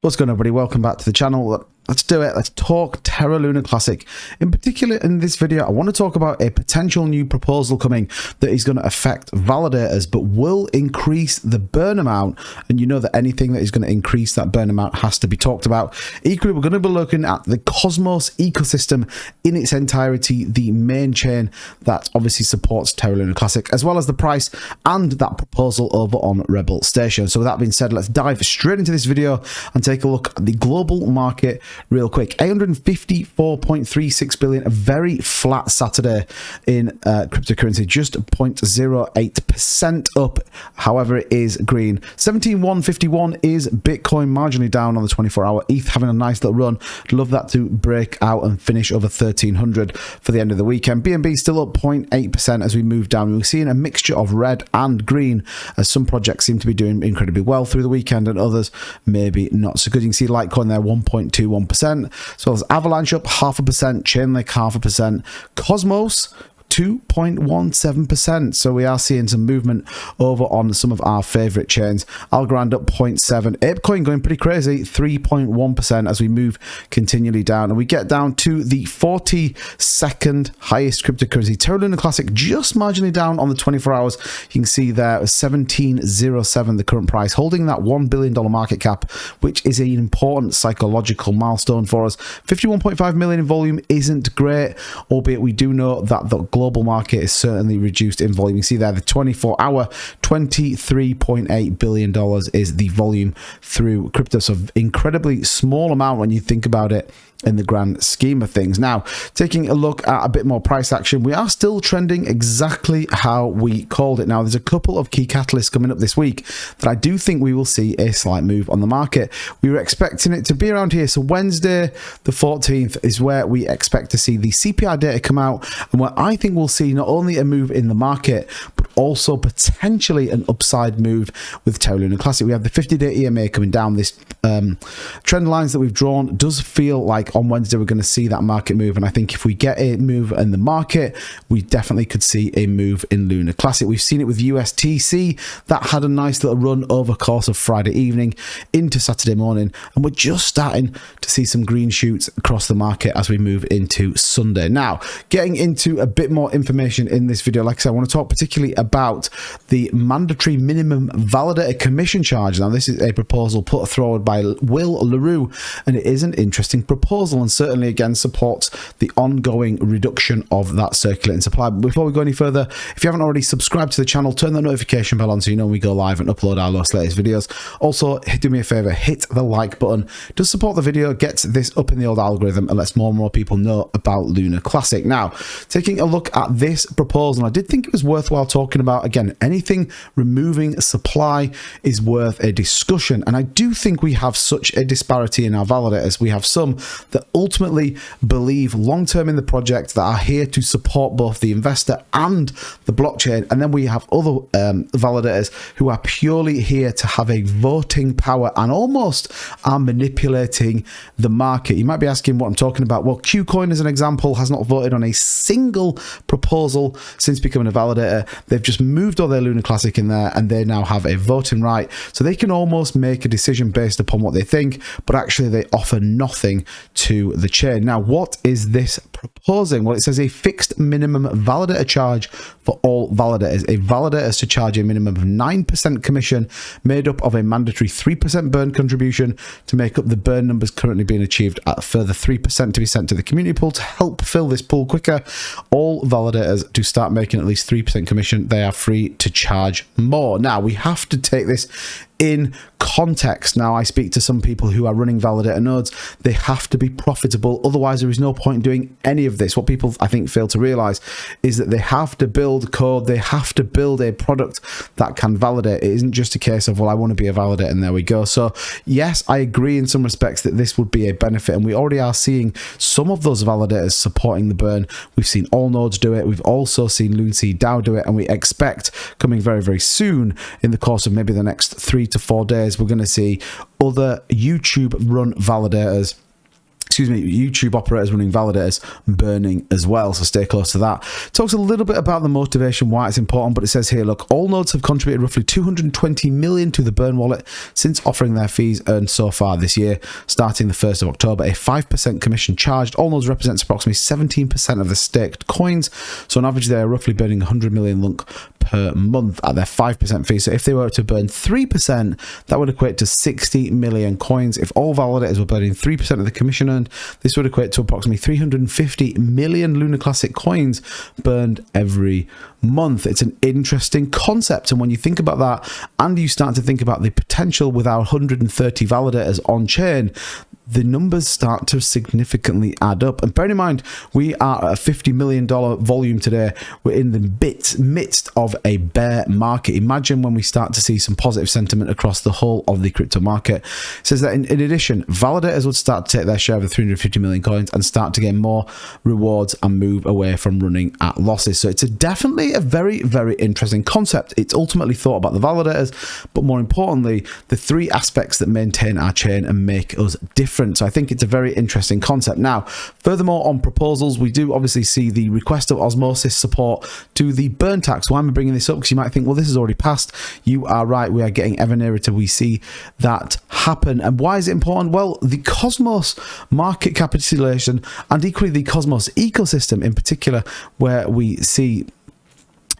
What's going on, everybody? Welcome back to the channel. Let's do it. Let's talk Terra Lunar Classic. In particular, in this video, I want to talk about a potential new proposal coming that is going to affect validators, but will increase the burn amount. And you know that anything that is going to increase that burn amount has to be talked about. Equally, we're going to be looking at the Cosmos ecosystem in its entirety, the main chain that obviously supports Terra Lunar Classic, as well as the price and that proposal over on Rebel Station. So with that being said, let's dive straight into this video and take a look at the global market real quick. 854.36 billion, a very flat Saturday in cryptocurrency, just 0.08% up. However, it is green. 17,151 is Bitcoin, marginally down on the 24-hour. ETH having a nice little run. Love that to break out and finish over 1,300 for the end of the weekend. BNB still up 0.8% as we move down. We're seeing a mixture of red and green, as some projects seem to be doing incredibly well through the weekend and others maybe not so good. You can see Litecoin there 1.21%, as well as Avalanche up 0.5%, Chainlink 0.5%, Cosmos 2.17%. So we are seeing some movement over on some of our favorite chains. Algorand up 0.7%. Apecoin going pretty crazy, 3.1% as we move continually down. And we get down to the 42nd highest cryptocurrency. Terra Lunar Classic just marginally down on the 24 hours. You can see there 17.07 the current price, holding that $1 billion market cap, which is an important psychological milestone for us. 51.5 million in volume isn't great, albeit we do know that the global market is certainly reduced in volume. You see there the 24-hour, $23.8 billion is the volume through crypto. So incredibly small amount when you think about it in the grand scheme of things. Now, taking a look at a bit more price action, we are still trending exactly how we called it. Now, there's a couple of key catalysts coming up this week that I do think we will see a slight move on the market. We were expecting it to be around here. So Wednesday, the 14th, is where we expect to see the CPI data come out, and where I think we'll see not only a move in the market, but also potentially an upside move with Terra Lunar Classic. We have the 50-day EMA coming down. This trend lines that we've drawn does feel like on Wednesday we're going to see that market move, and I think if we get a move in the market, we definitely could see a move in Lunar Classic. We've seen it with USTC. That had a nice little run over the course of Friday evening into Saturday morning, and we're just starting to see some green shoots across the market as we move into Sunday. Now, getting into a bit more information in this video, like I said, I want to talk particularly about the mandatory minimum validator commission charge. Now, this is a proposal put forward by Will LaRue, and it is an interesting proposal, and certainly again supports the ongoing reduction of that circulating supply. But before we go any further, if you haven't already subscribed to the channel, turn the notification bell on so you know when we go live and upload our latest videos. Also, do me a favor, hit the like button. Does support the video, gets this up in the old algorithm, and lets more and more people know about Lunar Classic. Now, taking a look at this proposal, I did think it was worthwhile talking about. Again, anything removing supply is worth a discussion, and I do think we have such a disparity in our validators. We have some that ultimately believe long-term in the project, that are here to support both the investor and the blockchain, and then we have other validators who are purely here to have a voting power and almost are manipulating the market. You might be asking what I'm talking about. Well, KuCoin, as an example, has not voted on a single proposal since becoming a validator. They've just moved all their Lunar Classic in there, and they now have a voting right, so they can almost make a decision based upon what they think, but actually they offer nothing to the chain. Now, what is this proposing? Well, it says a fixed minimum validator charge for all validators. A validator is to charge a minimum of 9% commission, made up of a mandatory 3% burn contribution to make up the burn numbers currently being achieved, at a further 3% to be sent to the community pool to help fill this pool quicker. All validators to start making at least 3% commission, they are free to charge more. Now, we have to take this in context. Now, I speak to some people who are running validator nodes. They have to be profitable, otherwise there is no point in doing any of this. What people, I think, fail to realize is that they have to build code, they have to build a product that can validate. It isn't just a case of, well, I want to be a validator and there we go. So yes, I agree in some respects that this would be a benefit, and we already are seeing some of those validators supporting the burn. We've seen all nodes do it. We've also seen Loonseed DAO do it, and we expect coming very, very soon in the course of maybe the next 3 to 4 days, we're going to see other YouTube run validators YouTube operators running validators burning as well, so stay close to that. Talks a little bit about the motivation, why it's important, but it says here, look, all nodes have contributed roughly 220 million to the burn wallet since offering their fees earned so far this year. Starting the 1st of October, a 5% commission charged. All nodes represents approximately 17% of the staked coins, so on average they are roughly burning 100 million lunk per month at their 5% fee. So if they were to burn 3%, that would equate to 60 million coins. If all validators were burning 3% of the commission earned, this would equate to approximately 350 million Lunar Classic coins burned every month. It's an interesting concept, and when you think about that and you start to think about the potential with our 130 validators on chain, the numbers start to significantly add up. And bear in mind, we are at a $50 million volume today. We're in the midst of a bear market. Imagine when we start to see some positive sentiment across the whole of the crypto market. It says that in addition, validators would start to take their share of the 350 million coins and start to gain more rewards and move away from running at losses. So it's definitely a very, very interesting concept. It's ultimately thought about the validators, but more importantly, the three aspects that maintain our chain and make us different. So I think it's a very interesting concept. Now, furthermore, on proposals, we do obviously see the request of osmosis support to the burn tax. Why am I bringing this up? Because you might think, well, this has already passed. You are right. We are getting ever nearer till we see that happen. And why is it important? Well, the Cosmos market capitalization and equally the Cosmos ecosystem in particular, where we see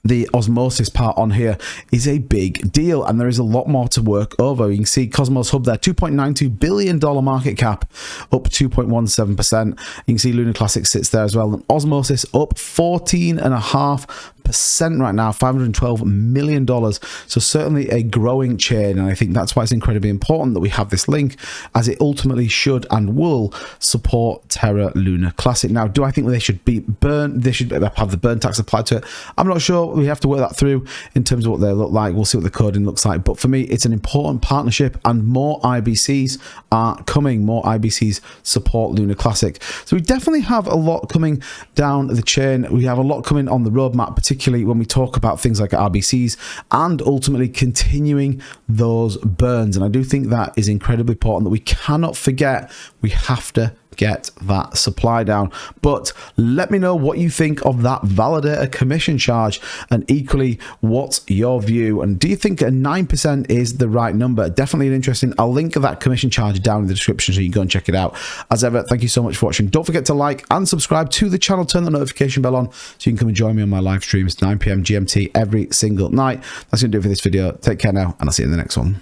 the osmosis part on here, is a big deal, and there is a lot more to work over. You can see Cosmos Hub there, $2.92 billion market cap, up 2.17%. You can see Lunar Classic sits there as well, and Osmosis up 14.5% right now, $512 million. So certainly a growing chain, and I think that's why it's incredibly important that we have this link, as it ultimately should and will support Terra Lunar Classic. Now, do I think they should be burned? They should have the burn tax applied to it. I'm not sure. We have to work that through in terms of what they look like. We'll see what the coding looks like. But for me, it's an important partnership, and more IBCs are coming. More IBCs support Lunar Classic. So we definitely have a lot coming down the chain. We have a lot coming on the roadmap, particularly when we talk about things like RBCs and ultimately continuing those burns. And I do think that is incredibly important, that we cannot forget. We have to get that supply down. But let me know what you think of that validator commission charge, and equally, what's your view? And do you think a 9% is the right number? Definitely interesting. I'll link that commission charge down in the description so you can go and check it out. As ever, thank you so much for watching. Don't forget to like and subscribe to the channel. Turn the notification bell on so you can come and join me on my live streams 9 PM GMT every single night. That's going to do it for this video. Take care now, and I'll see you in the next one.